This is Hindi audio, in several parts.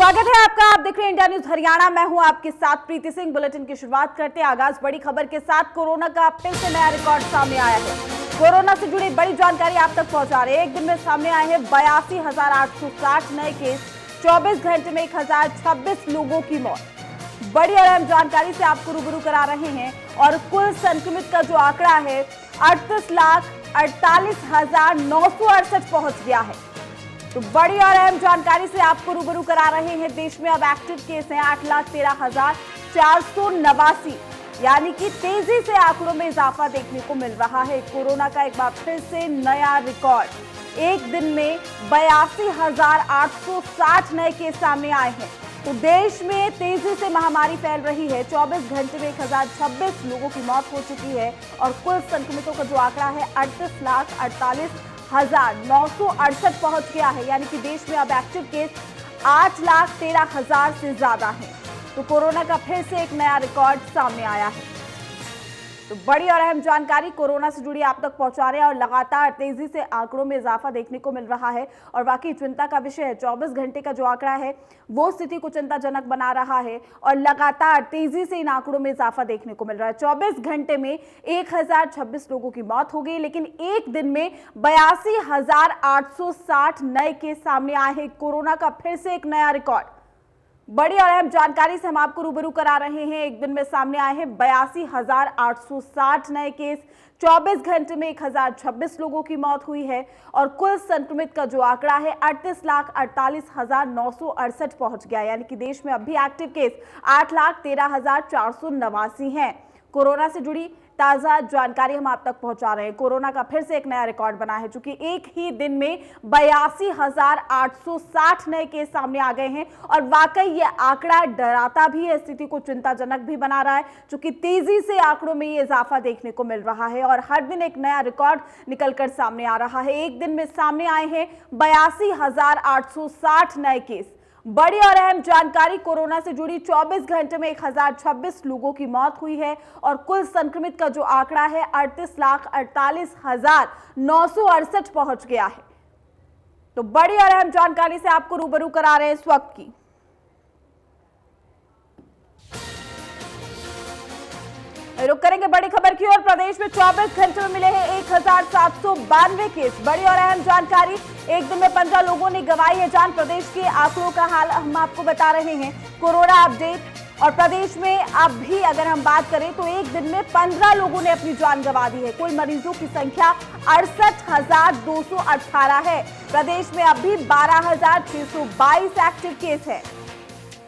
स्वागत है आपका। आप देख रहे हैं इंडिया न्यूज हरियाणा। मैं हूं आपके साथ प्रीति सिंह। बुलेटिन की शुरुआत करते हैं आगाज बड़ी खबर के साथ। कोरोना का फिर से नया रिकॉर्ड सामने आया है। कोरोना से जुड़ी बड़ी जानकारी आप तक पहुंचा रहे हैं। एक दिन में सामने आए हैं 82,860 नए केस। 24 घंटे में 1,026 लोगों की मौत। बड़ी और अहम जानकारी से आपको रूबरू करा रहे हैं। और कुल संक्रमित का जो आंकड़ा है 38,48,968 पहुंच गया है। तो बड़ी और अहम जानकारी से आपको रूबरू करा रहे हैं। देश में अब एक्टिव केस हैं 8,13,489, यानी कि तेजी से आंकड़ों में इजाफा देखने को मिल रहा है। कोरोना का एक बार फिर से नया रिकॉर्ड। एक दिन में 82,860 नए केस सामने आए हैं। तो देश में तेजी से महामारी फैल रही है। 24 घंटे में 1,026 लोगों की मौत हो चुकी है और कुल संक्रमितों का जो आंकड़ा है 38,48,968 पहुंच गया है, यानी कि देश में अब एक्टिव केस 8,13,000 से ज्यादा है। तो कोरोना का फिर से एक नया रिकॉर्ड सामने आया है। तो बड़ी और अहम जानकारी कोरोना से जुड़ी आप तक पहुंचा रहे हैं और लगातार तेजी से आंकड़ों में इजाफा देखने को मिल रहा है और वाकई चिंता का विषय है। 24 घंटे का जो आंकड़ा है वो स्थिति को चिंताजनक बना रहा है और लगातार तेजी से इन आंकड़ों में इजाफा देखने को मिल रहा है। 24 घंटे में 1,026 लोगों की मौत हो गई, लेकिन एक दिन में 82,860 नए केस सामने आए हैं। कोरोना का फिर से एक नया रिकॉर्ड। बड़ी और अहम जानकारी से हम आपको रूबरू करा रहे हैं। एक दिन में सामने आए हैं 82,860 नए केस। 24 घंटे में 1,026 लोगों की मौत हुई है और कुल संक्रमित का जो आंकड़ा है 38,48,968 पहुंच गया, यानी कि देश में अभी एक्टिव केस 8,13,489 हैं। कोरोना से जुड़ी ताजा जानकारी हम आप तक पहुंचा रहे हैं। कोरोना का फिर से एक नया रिकॉर्ड बना है, चूंकि एक ही दिन में 82,860 नए केस सामने आ गए हैं और वाकई ये आंकड़ा डराता भी है, स्थिति को चिंताजनक भी बना रहा है, चूंकि तेजी से आंकड़ों में ये इजाफा देखने को मिल रहा है और हर दिन एक नया रिकॉर्ड निकलकर सामने आ रहा है। एक दिन में सामने आए हैं 82,860 नए केस। बड़ी और अहम जानकारी कोरोना से जुड़ी। 24 घंटे में 1,026 लोगों की मौत हुई है और कुल संक्रमित का जो आंकड़ा है 38,48,968 पहुंच गया है। तो बड़ी और अहम जानकारी से आपको रूबरू करा रहे हैं इस वक्त की। रुक करेंगे बड़ी खबर की ओर। प्रदेश में 24 घंटे में मिले हैं 1,792 केस। बड़ी और अहम जानकारी। एक दिन में 15 लोगों ने गंवाई है जान। प्रदेश के आंकड़ों का हाल हम आपको बता रहे हैं। Corona update. और प्रदेश में अब भी अगर हम बात करें तो एक दिन में 15 लोगों ने अपनी जान गंवा दी है। कुल मरीजों की संख्या 68,218 है। प्रदेश में अब भी 12,622 एक्टिव केस है।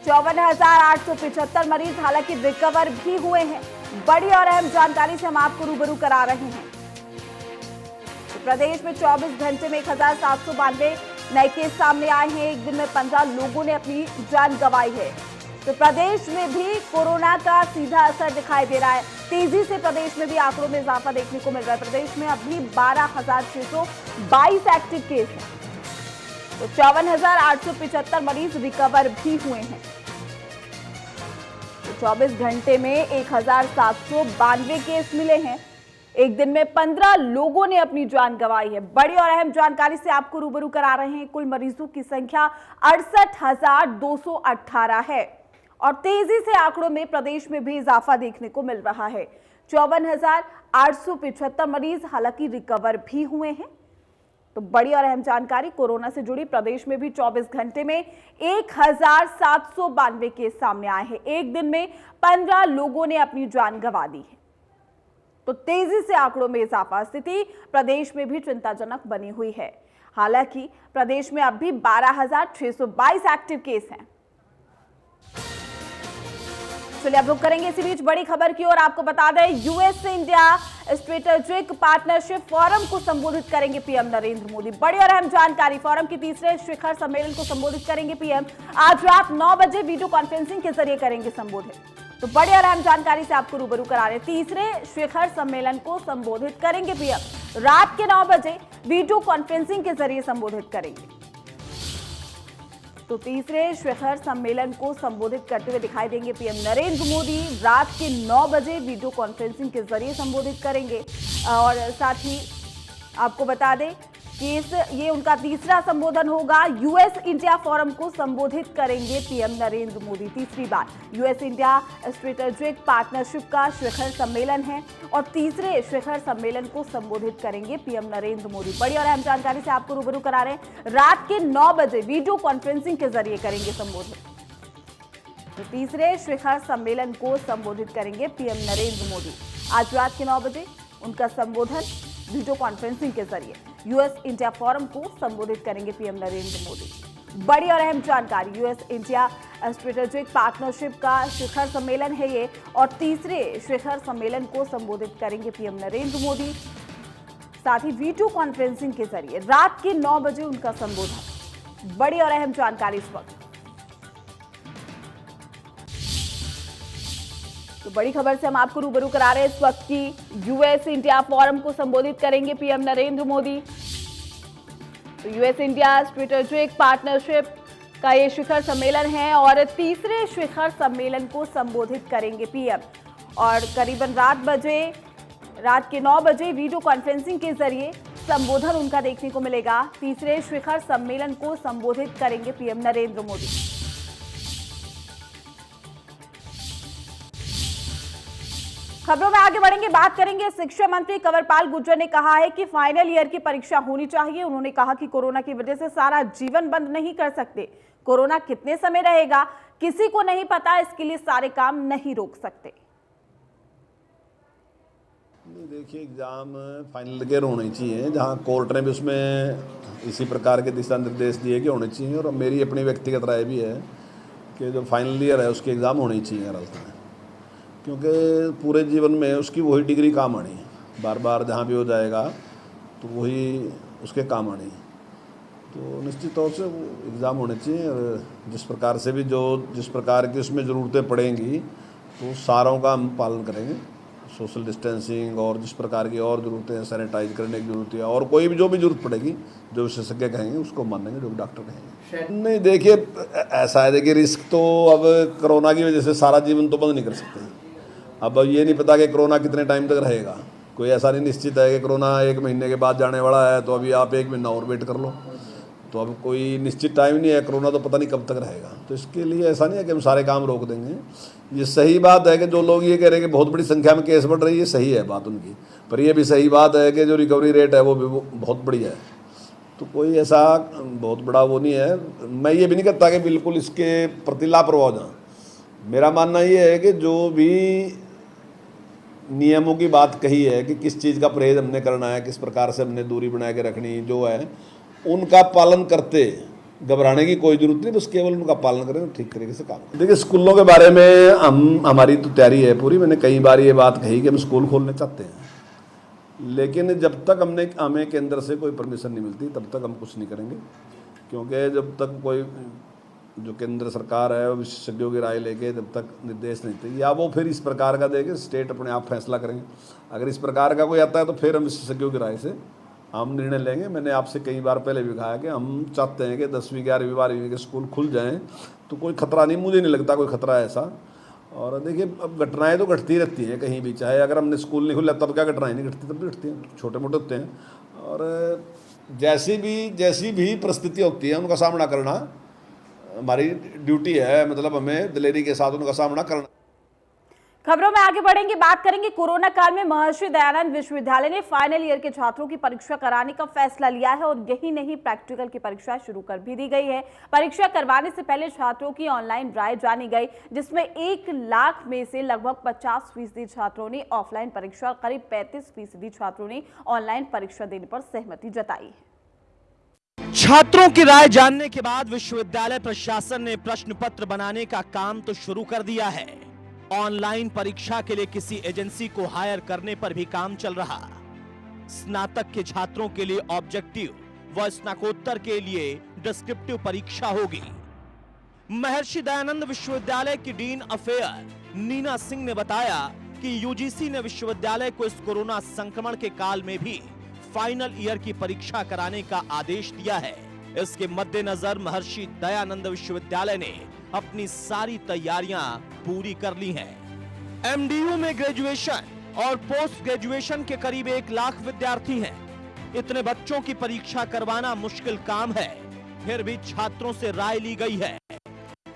54,875 मरीज हालांकि रिकवर भी हुए हैं। बड़ी और अहम जानकारी से हम आपको रूबरू करा रहे हैं। तो प्रदेश में 24 घंटे में 1,792 नए केस सामने आए हैं। एक दिन में 15 लोगों ने अपनी जान गंवाई है। तो प्रदेश में भी कोरोना का सीधा असर दिखाई दे रहा है। तेजी से प्रदेश में भी आंकड़ों में इजाफा देखने को मिल रहा है। प्रदेश में अभी 12,622 एक्टिव केस हैं। तो 54,875 मरीज रिकवर भी हुए हैं। 24 घंटे में 1,792 केस मिले हैं। एक दिन में 15 लोगों ने अपनी जान गंवाई है। बड़ी और अहम जानकारी से आपको रूबरू करा रहे हैं। कुल मरीजों की संख्या 68,218 है और तेजी से आंकड़ों में प्रदेश में भी इजाफा देखने को मिल रहा है। 54,875 मरीज हालांकि रिकवर भी हुए हैं। तो बड़ी और अहम जानकारी कोरोना से जुड़ी। प्रदेश में भी 24 घंटे में 1,792 केस सामने आए हैं। एक दिन में 15 लोगों ने अपनी जान गंवा दी है। तो तेजी से आंकड़ों में इजाफा। स्थिति प्रदेश में भी चिंताजनक बनी हुई है। हालांकि प्रदेश में अब भी 12,622 एक्टिव केस हैं। चलिए अब रुक करेंगे इसी बीच बड़ी खबर की ओर। आपको बता दें यूएस से इंडिया स्ट्रेटेजिक पार्टनरशिप फोरम को संबोधित करेंगे पीएम नरेंद्र मोदी। बड़ी और अहम जानकारी। फोरम के तीसरे शिखर सम्मेलन को संबोधित करेंगे पीएम। आज रात 9 बजे वीडियो कॉन्फ्रेंसिंग के जरिए करेंगे संबोधित। तो बड़ी और अहम जानकारी से आपको रूबरू करा रहे हैं। तीसरे शिखर सम्मेलन को संबोधित करेंगे पीएम। रात के 9 बजे वीडियो कॉन्फ्रेंसिंग के जरिए संबोधित करेंगे। तो तीसरे शिखर सम्मेलन को संबोधित करते हुए दिखाई देंगे पीएम नरेंद्र मोदी। रात के 9 बजे वीडियो कॉन्फ्रेंसिंग के जरिए संबोधित करेंगे। और साथ ही आपको बता दें केस ये उनका तीसरा संबोधन होगा। यूएस इंडिया फोरम को संबोधित करेंगे पीएम नरेंद्र मोदी। तीसरी बार यूएस इंडिया स्ट्रेटेजिक पार्टनरशिप का शिखर सम्मेलन है और तीसरे शिखर सम्मेलन को संबोधित करेंगे पीएम नरेंद्र मोदी। बड़ी और अहम जानकारी से आपको रूबरू करा रहे हैं। रात के 9 बजे वीडियो कॉन्फ्रेंसिंग के जरिए करेंगे संबोधित। तो तीसरे शिखर सम्मेलन को संबोधित करेंगे पीएम नरेंद्र मोदी। आज रात के 9 बजे उनका संबोधन वीडियो कॉन्फ्रेंसिंग के जरिए यूएस इंडिया फोरम को संबोधित करेंगे पीएम नरेंद्र मोदी। बड़ी और अहम जानकारी, यूएस इंडिया स्ट्रेटेजिक पार्टनरशिप का शिखर सम्मेलन है ये और तीसरे शिखर सम्मेलन को संबोधित करेंगे पीएम नरेंद्र मोदी। साथ ही वीडियो कॉन्फ्रेंसिंग के जरिए रात के 9 बजे उनका संबोधन। बड़ी और अहम जानकारी इस वक्त। तो बड़ी खबर से हम आपको रूबरू करा रहे हैं इस वक्त की यूएस इंडिया फोरम को संबोधित करेंगे पीएम नरेंद्र मोदी। तो यूएस इंडिया स्ट्रेटेजिक पार्टनरशिप का ये शिखर सम्मेलन है और तीसरे शिखर सम्मेलन को संबोधित करेंगे पीएम। और करीबन रात के 9 बजे वीडियो कॉन्फ्रेंसिंग के जरिए संबोधन उनका देखने को मिलेगा। तीसरे शिखर सम्मेलन को संबोधित करेंगे पीएम नरेंद्र मोदी। खबरों में आगे बढ़ेंगे, बात करेंगे। शिक्षा मंत्री कंवरपाल गुर्जर ने कहा है कि फाइनल ईयर की परीक्षा होनी चाहिए। उन्होंने कहा कि कोरोना की वजह से सारा जीवन बंद नहीं कर सकते। कोरोना कितने समय रहेगा किसी को नहीं पता, इसके लिए सारे काम नहीं रोक सकते। देखिए, एग्जाम फाइनल ईयर होने चाहिए, जहां कोर्ट ने भी उसमें इसी प्रकार के दिशा निर्देश दिए कि होने चाहिए। और मेरी अपनी व्यक्तिगत राय भी है कि जो फाइनल ईयर है उसके एग्ज़ाम होने चाहिए हर हालत में, क्योंकि पूरे जीवन में उसकी वही डिग्री काम आनी है। बार बार जहाँ भी हो जाएगा तो वही उसके काम आनी है। तो निश्चित तौर से वो एग्ज़ाम होने चाहिए। और जिस प्रकार से भी जिस प्रकार की उसमें ज़रूरतें पड़ेंगी तो सारों का हम पालन करेंगे। सोशल डिस्टेंसिंग और जिस प्रकार की और ज़रूरतें हैं, सैनिटाइज करने की ज़रूरत है और कोई भी जो भी ज़रूरत पड़ेगी, जो विशेषज्ञ कहेंगे उसको मानेंगे, जो डॉक्टर कहेंगे। नहीं, देखिए ऐसा है, देखिए रिस्क तो अब कोरोना की वजह से सारा जीवन तो बंद नहीं कर सकते। अब ये नहीं पता कि कोरोना कितने टाइम तक रहेगा। कोई ऐसा नहीं निश्चित है कि कोरोना 1 महीने के बाद जाने वाला है, तो अभी आप 1 महीना और वेट कर लो। तो अब कोई निश्चित टाइम नहीं है, कोरोना तो पता नहीं कब तक रहेगा। तो इसके लिए ऐसा नहीं है कि हम सारे काम रोक देंगे। ये सही बात है कि जो लोग ये कह रहे हैं कि बहुत बड़ी संख्या में केस बढ़ रही है, सही है बात उनकी, पर यह भी सही बात है कि जो रिकवरी रेट है वो भी बहुत बढ़िया है। तो कोई ऐसा बहुत बड़ा वो नहीं है। मैं ये भी नहीं कहता कि बिल्कुल इसके प्रति लापरवाह हो जाए। मेरा मानना ये है कि जो भी नियमों की बात कही है कि किस चीज़ का परहेज हमने करना है, किस प्रकार से हमने दूरी बना के रखनी जो है, उनका पालन करते घबराने की कोई जरूरत नहीं। बस केवल उनका पालन करें, ठीक तरीके से काम करें। देखिए, स्कूलों के बारे में हमारी तो तैयारी है पूरी। मैंने कई बार ये बात कही कि हम स्कूल खोलने चाहते हैं, लेकिन जब तक हमें केंद्र से कोई परमिशन नहीं मिलती तब तक हम कुछ नहीं करेंगे। क्योंकि जब तक कोई जो केंद्र सरकार है वो विशेषज्ञों की राय लेके जब तक निर्देश नहीं थे, या वो फिर इस प्रकार का देके स्टेट अपने आप फैसला करेंगे। अगर इस प्रकार का कोई आता है तो फिर हम विशेषज्ञों की राय से हम निर्णय लेंगे। मैंने आपसे कई बार पहले भी कहा कि हम चाहते हैं कि 10वीं 11वीं 12वीं के स्कूल खुल जाएं, तो कोई खतरा नहीं, मुझे नहीं लगता कोई खतरा है ऐसा। और देखिए, अब घटनाएं तो घटती रहती हैं कहीं भी, चाहे अगर हमने स्कूल नहीं खुला तब क्या घटनाएं नहीं घटती, तब भी घटती हैं, छोटे मोटे होते हैं। और जैसी भी परिस्थिति होती है उनका सामना करना हमारी ड्यूटी है। मतलब हमें दिलेरी के साथ उनका सामना करना। खबरों में आगे बढ़ेंगे, बात करेंगे। कोरोना काल में महर्षि दयानंद विश्वविद्यालय ने फाइनल ईयर के छात्रों की परीक्षा कराने का फैसला लिया है और यही नहीं, प्रैक्टिकल की परीक्षा शुरू कर भी दी गई है। परीक्षा करवाने से पहले छात्रों की ऑनलाइन राय जानी गई, जिसमें 1 लाख में से लगभग 50% छात्रों ने ऑफलाइन परीक्षा और करीब 35% छात्रों ने ऑनलाइन परीक्षा देने पर सहमति जताई है। छात्रों की राय जानने के बाद विश्वविद्यालय प्रशासन ने प्रश्न पत्र बनाने का काम तो शुरू कर दिया है। ऑनलाइन परीक्षा के लिए किसी एजेंसी को हायर करने पर भी काम चल रहा। स्नातक के छात्रों के लिए ऑब्जेक्टिव व स्नातकोत्तर के लिए डिस्क्रिप्टिव परीक्षा होगी। महर्षि दयानंद विश्वविद्यालय की डीन अफेयर नीना सिंह ने बताया कि यूजीसी ने विश्वविद्यालय को इस कोरोना संक्रमण के काल में भी फाइनल ईयर की परीक्षा कराने का आदेश दिया है। इसके मद्देनजर महर्षि दयानंद विश्वविद्यालय ने अपनी सारी तैयारियां पूरी कर ली हैं। एमडीयू में ग्रेजुएशन और पोस्ट ग्रेजुएशन के करीब 1 लाख विद्यार्थी हैं। इतने बच्चों की परीक्षा करवाना मुश्किल काम है, फिर भी छात्रों से राय ली गई है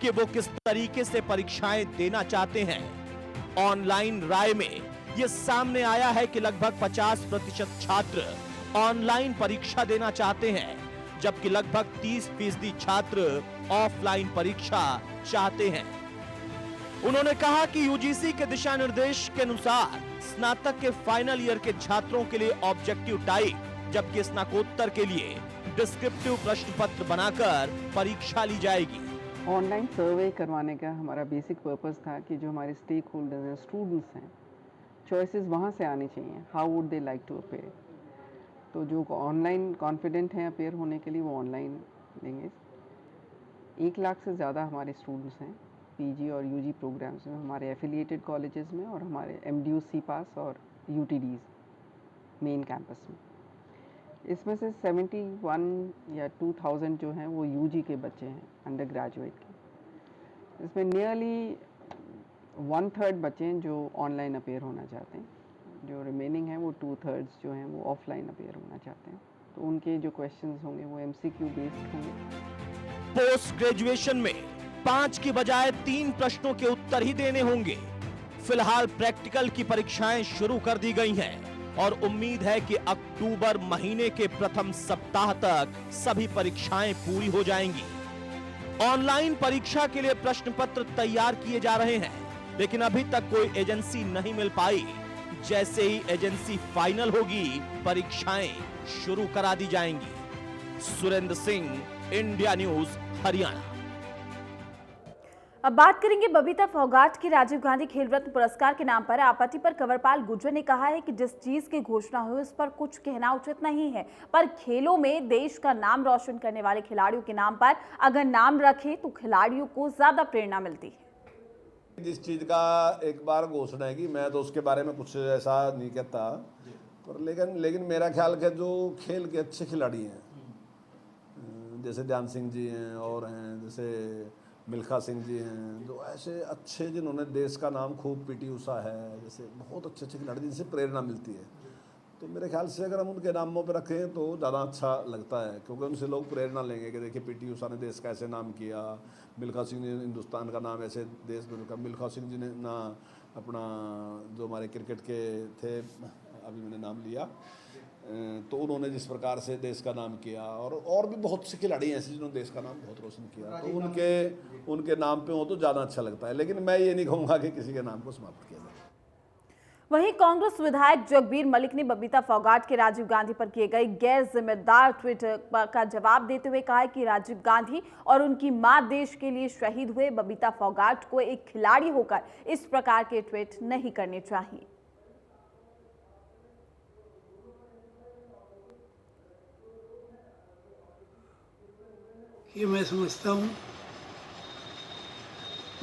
कि वो किस तरीके से परीक्षाएं देना चाहते हैं। ऑनलाइन राय में ये सामने आया है कि लगभग 50% छात्र ऑनलाइन परीक्षा देना चाहते हैं, जबकि लगभग 30% छात्र ऑफलाइन परीक्षा चाहते हैं। उन्होंने कहा कि यूजीसी के दिशा निर्देश के अनुसार स्नातक के फाइनल ईयर के छात्रों के लिए ऑब्जेक्टिव टाइप, जबकि स्नातकोत्तर के लिए डिस्क्रिप्टिव प्रश्न पत्र बनाकर परीक्षा ली जाएगी। ऑनलाइन सर्वे करवाने का हमारा बेसिक पर्पस था कि जो हमारे स्टेक होल्डर्स हैं, स्टूडेंट्स हैं, चॉइसेस वहाँ से आनी चाहिए, how would they like to appear. तो जो ऑनलाइन कॉन्फिडेंट हैं अपेयर होने के लिए वो ऑनलाइन देंगे। 1 लाख से ज़्यादा हमारे स्टूडेंट्स हैं पीजी और यूजी प्रोग्राम्स में, हमारे एफिलिएटेड कॉलेजेस में और हमारे एमडीयू, सीपास और यूटीडीज मेन कैंपस में। इसमें से 71 या 2000 जो हैं वो यूजी के बच्चे हैं, अंडर ग्रेजुएट के। इसमें नियरली 1/3 बच्चे हैं जो ऑनलाइन अपेयर होना चाहते हैं, जो रिमेनिंग हैं वो 2/3 जो हैं वो ऑफलाइन अपेयर होना चाहते हैं। तो उनके जो क्वेश्चंस होंगे वो एमसीक्यू बेस्ड होंगे। पोस्ट ग्रेजुएशन में 5 की बजाय 3 प्रश्नों के उत्तर ही देने होंगे। फिलहाल प्रैक्टिकल की परीक्षाएं शुरू कर दी गई हैं और उम्मीद है कि अक्टूबर महीने के प्रथम सप्ताह तक सभी परीक्षाएं पूरी हो जाएंगी। ऑनलाइन परीक्षा के लिए प्रश्न पत्र तैयार किए जा रहे हैं, लेकिन अभी तक कोई एजेंसी नहीं मिल पाई। जैसे ही एजेंसी फाइनल होगी, परीक्षाएं शुरू करा दी जाएंगी। Surendra Singh, India news, Haryana. अब बात करेंगे बबीता फोगाट की। राजीव गांधी खेल रत्न पुरस्कार के नाम पर आपत्ति पर कंवरपाल गुर्जर ने कहा है कि जिस चीज की घोषणा हुई उस पर कुछ कहना उचित नहीं है, पर खेलों में देश का नाम रोशन करने वाले खिलाड़ियों के नाम पर अगर नाम रखे तो खिलाड़ियों को ज्यादा प्रेरणा मिलती है। जिस चीज का एक बार घोषणा है कि मैं तो उसके बारे में कुछ ऐसा नहीं कहता, पर लेकिन मेरा ख्याल है जो खेल के अच्छे खिलाड़ी हैं, जैसे ध्यान सिंह जी हैं और हैं जैसे मिल्खा सिंह जी हैं, जो ऐसे अच्छे जिन्होंने देश का नाम खूब, पीटी उषा है, जैसे बहुत अच्छे अच्छे खिलाड़ी जिनसे प्रेरणा मिलती है, तो मेरे ख्याल से अगर हम उनके नामों पर रखें तो ज़्यादा अच्छा लगता है, क्योंकि उनसे लोग प्रेरणा लेंगे कि देखिए पीटी उषा ने देश का ऐसे नाम किया, मिल्खा सिंह ने हिंदुस्तान का नाम ऐसे देश में, मिल्खा सिंह जी ने ना अपना जो हमारे क्रिकेट के थे, अभी मैंने नाम लिया, तो उन्होंने जिस प्रकार से देश का नाम किया, और भी बहुत से खिलाड़ी ऐसे जिन्होंने देश का नाम बहुत रोशन किया, तो उनके नाम पे हो तो ज़्यादा अच्छा लगता है। लेकिन मैं ये नहीं कहूँगा कि किसी के नाम को समाप्त किया जाए। वहीं कांग्रेस विधायक जगबीर मलिक ने बबीता फोगाट के राजीव गांधी पर किए गए गैर जिम्मेदार ट्वीट का जवाब देते हुए कहा कि राजीव गांधी और उनकी मां देश के लिए शहीद हुए। बबीता फोगाट को एक खिलाड़ी होकर इस प्रकार के ट्वीट नहीं करने चाहिए। ये मैं समझता हूँ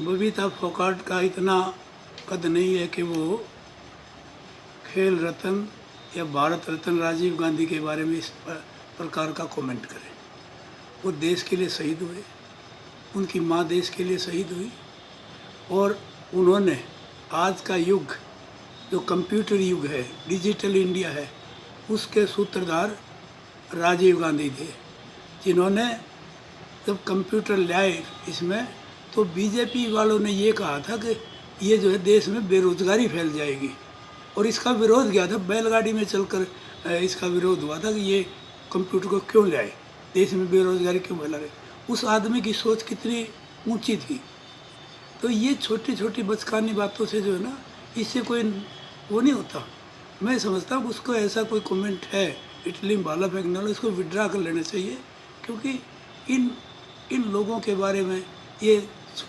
बबीता फोगाट का इतना कद नहीं है कि वो खेल रत्न या भारत रत्न राजीव गांधी के बारे में इस प्रकार का कमेंट करें। वो देश के लिए शहीद हुए, उनकी माँ देश के लिए शहीद हुई, और उन्होंने आज का युग जो कंप्यूटर युग है, डिजिटल इंडिया है, उसके सूत्रधार राजीव गांधी थे, जिन्होंने जब कंप्यूटर लाए इसमें, तो बीजेपी वालों ने ये कहा था कि ये जो है देश में बेरोजगारी फैल जाएगी, और इसका विरोध किया था। बैलगाड़ी में चलकर इसका विरोध हुआ था कि ये कंप्यूटर को क्यों लाए, देश में बेरोजगारी क्यों फैला रहे। उस आदमी की सोच कितनी ऊंची थी। तो ये छोटी छोटी बचकानी बातों से जो है ना, इससे कोई वो नहीं होता। मैं समझता हूँ उसको ऐसा कोई कमेंट है इटली में भाला फेंकने वाला, इसको विड्रा कर लेना चाहिए, क्योंकि इन लोगों के बारे में ये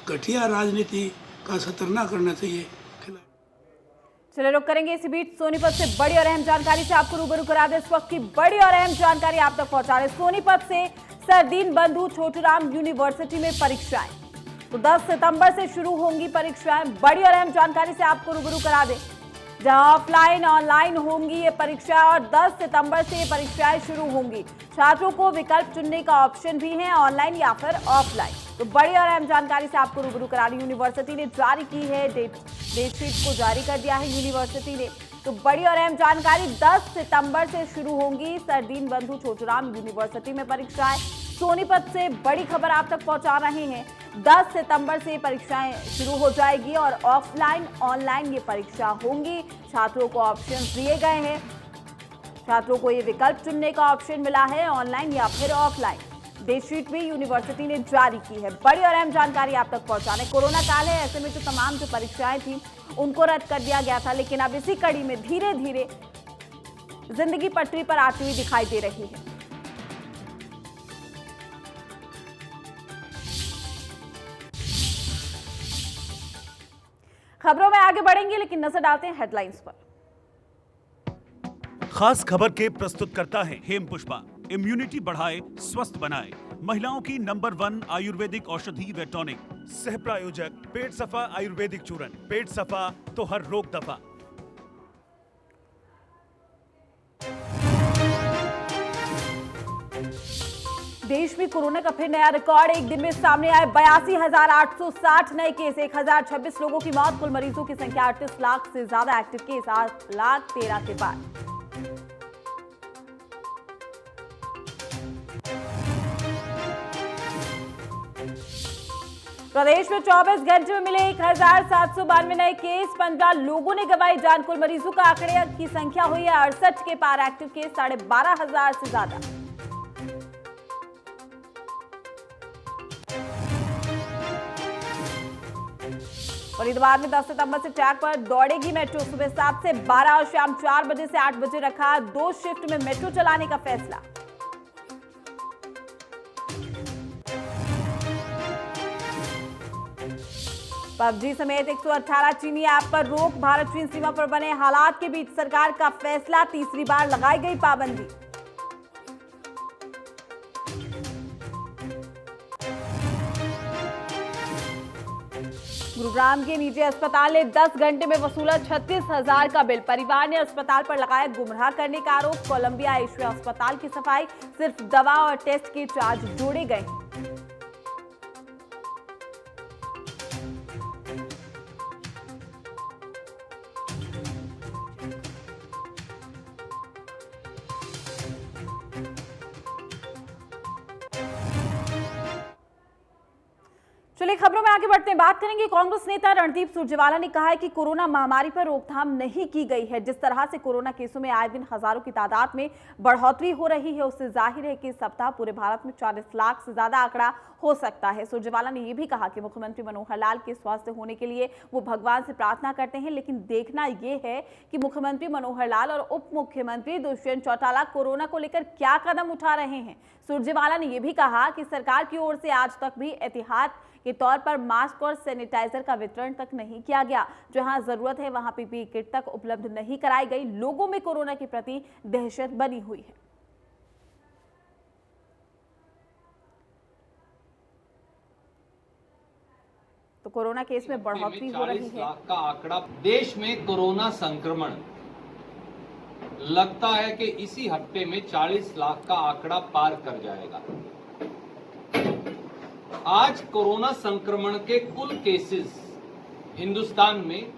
घटिया राजनीति का सतर ना करना चाहिए। चलिए रुक करेंगे इसी बीच सोनीपत से बड़ी और अहम जानकारी से आपको रूबरू करा दे। इस वक्त की बड़ी और अहम जानकारी आप तक पहुंचा रहे सोनीपत से। सर दीनबंधु छोटूराम यूनिवर्सिटी में परीक्षाएं तो 10 सितंबर से शुरू होंगी परीक्षाएं। बड़ी और अहम जानकारी से आपको रूबरू करा दे, जहां ऑफलाइन ऑनलाइन होंगी ये परीक्षा और 10 सितंबर से ये परीक्षाएं शुरू होंगी। छात्रों को विकल्प चुनने का ऑप्शन भी है, ऑनलाइन या फिर ऑफलाइन। तो बड़ी और अहम जानकारी से आपको रूबरू करा रही यूनिवर्सिटी ने जारी की है डेटशीट को जारी कर दिया है यूनिवर्सिटी ने। तो बड़ी और अहम जानकारी, 10 सितंबर से शुरू होंगी सर दीन बंधु छोटूराम यूनिवर्सिटी में परीक्षाएं। सोनीपत से बड़ी खबर आप तक पहुंचा रहे हैं। 10 सितंबर से परीक्षाएं शुरू हो जाएगी और ऑफलाइन ऑनलाइन ये परीक्षा होंगी। छात्रों को ऑप्शन दिए गए हैं, छात्रों को ये विकल्प चुनने का ऑप्शन मिला है, ऑनलाइन या फिर ऑफलाइन। डेटशीट भी यूनिवर्सिटी ने जारी की है। बड़ी और अहम जानकारी आप तक पहुंचाने, कोरोना काल है, ऐसे में जो तमाम जो परीक्षाएं थी उनको रद्द कर दिया गया था, लेकिन अब इसी कड़ी में धीरे धीरे जिंदगी पटरी पर आती हुई दिखाई दे रही है। खबरों में आगे बढ़ेंगे, लेकिन नजर डालते हैं हेडलाइंस पर। खास खबर के प्रस्तुत करता है हेम पुष्पा। इम्यूनिटी बढ़ाए, स्वस्थ बनाए, महिलाओं की नंबर 1 आयुर्वेदिक औषधि व टॉनिक। सह प्रायोजक पेट सफा आयुर्वेदिक चूर्ण। पेट सफा तो हर रोग दफा। देश में कोरोना का फिर नया रिकॉर्ड, एक दिन में सामने आए 82,860 नए केस, 1,026 लोगों की मौत। कुल मरीजों की संख्या 38 लाख से ज्यादा, एक्टिव केस 8,13,000 के पार। प्रदेश में 24 घंटे में मिले 1,792 नए केस, 15 लोगों ने गंवाई जान। कुल मरीजों का आंकड़े की संख्या हुई है 68 के पार, एक्टिव केस 12,500 से ज्यादा। फरीदाबाद में 10 सितंबर से ट्रैक पर दौड़ेगी मेट्रो। सुबह 7 से 12 और शाम 4 बजे से 8 बजे रखा 2 शिफ्ट में मेट्रो चलाने का फैसला। पबजी समेत 118 चीनी ऐप पर रोक, भारत चीन सीमा पर बने हालात के बीच सरकार का फैसला, तीसरी बार लगाई गई पाबंदी। गुरुग्राम के निजी अस्पताल ने 10 घंटे में वसूला 36,000 का बिल। परिवार ने अस्पताल पर लगाया गुमराह करने का आरोप। कोलंबिया एशिया अस्पताल की सफाई, सिर्फ दवा और टेस्ट के चार्ज जोड़े गए। चलिए खबरों में आगे बढ़ते हैं, बात करेंगे। कांग्रेस नेता रणदीप सुरजेवाला ने कहा है कि कोरोना महामारी पर रोकथाम नहीं की गई है। जिस तरह से कोरोना केसों में आए दिन हजारों की तादाद में बढ़ोतरी हो रही है, उससे जाहिर है कि इस सप्ताह पूरे भारत में 40 लाख से ज्यादा आंकड़ा हो सकता है। सुरजेवाला ने यह भी कहा कि मुख्यमंत्री मनोहर लाल के स्वस्थ होने के लिए वो भगवान से प्रार्थना करते हैं, लेकिन देखना यह है कि मुख्यमंत्री मनोहर लाल और उप मुख्यमंत्री दुष्यंत चौटाला कोरोना को लेकर क्या कदम उठा रहे हैं। सुरजेवाला ने यह भी कहा कि सरकार की ओर से आज तक भी एहतियात के तौर पर मास्क और सैनिटाइजर का वितरण तक नहीं किया गया। जहां जरूरत है वहां पीपीई किट तक उपलब्ध नहीं कराई गई। लोगों में कोरोना के प्रति दहशत बनी हुई है। तो कोरोना केस में बढ़ोतरी हो रही है। 40 लाख का आंकड़ा देश में कोरोना संक्रमण लगता है कि इसी हफ्ते में 40 लाख का आंकड़ा पार कर जाएगा। आज कोरोना संक्रमण के कुल केसेस हिंदुस्तान में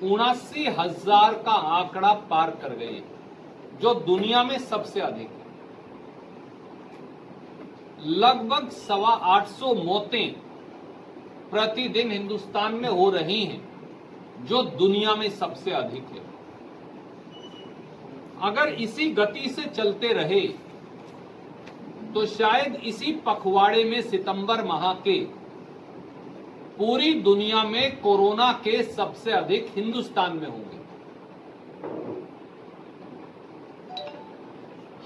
79,000 का आंकड़ा पार कर गए हैं, जो दुनिया में सबसे अधिक है। लगभग 825 मौतें प्रतिदिन हिंदुस्तान में हो रही हैं, जो दुनिया में सबसे अधिक है। अगर इसी गति से चलते रहे तो शायद इसी पखवाड़े में सितंबर माह के पूरी दुनिया में कोरोना केस सबसे अधिक हिंदुस्तान में होंगे।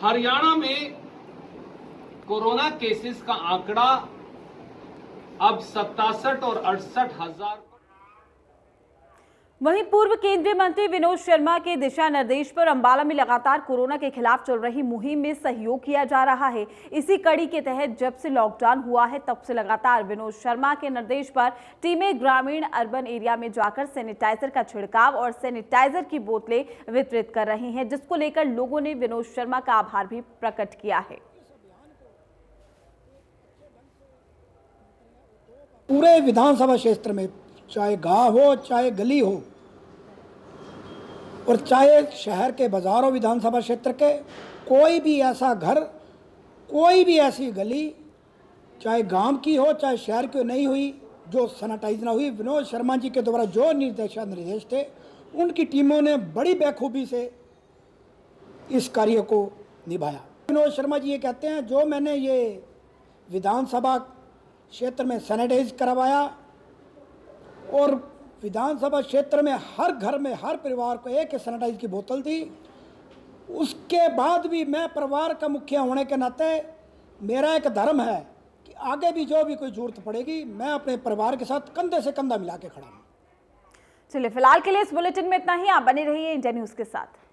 हरियाणा में कोरोना केसेस का आंकड़ा अब 67 और 68 हजार। वहीं पूर्व केंद्रीय मंत्री विनोद शर्मा के दिशा निर्देश पर अंबाला में लगातार कोरोना के खिलाफ चल रही मुहिम में सहयोग किया जा रहा है। इसी कड़ी के तहत जब से लॉकडाउन हुआ है तब से लगातार विनोद शर्मा के निर्देश पर टीमें ग्रामीण अर्बन एरिया में जाकर सैनिटाइजर का छिड़काव और सैनिटाइजर की बोतलें वितरित कर रही हैं, जिसको लेकर लोगों ने विनोद शर्मा का आभार भी प्रकट किया है। पूरे विधानसभा क्षेत्र में चाहे गांव हो चाहे गली हो, और चाहे शहर के बाज़ारों विधानसभा क्षेत्र के कोई भी ऐसा घर, कोई भी ऐसी गली, चाहे गांव की हो चाहे शहर की नहीं हुई, जो सैनिटाइज ना हुई। विनोद शर्मा जी के द्वारा जो निर्देश थे, उनकी टीमों ने बड़ी बेखूबी से इस कार्य को निभाया। विनोद शर्मा जी ये कहते हैं, जो मैंने ये विधानसभा क्षेत्र में सैनिटाइज करवाया और विधानसभा क्षेत्र में हर घर में हर परिवार को एक सैनिटाइज की बोतल दी, उसके बाद भी मैं परिवार का मुखिया होने के नाते मेरा एक धर्म है कि आगे भी जो भी कोई जरूरत पड़ेगी मैं अपने परिवार के साथ कंधे से कंधा मिला के खड़ा हूँ। चलिए फिलहाल के लिए इस बुलेटिन में इतना ही। आप बने रहिए इंडिया न्यूज के साथ।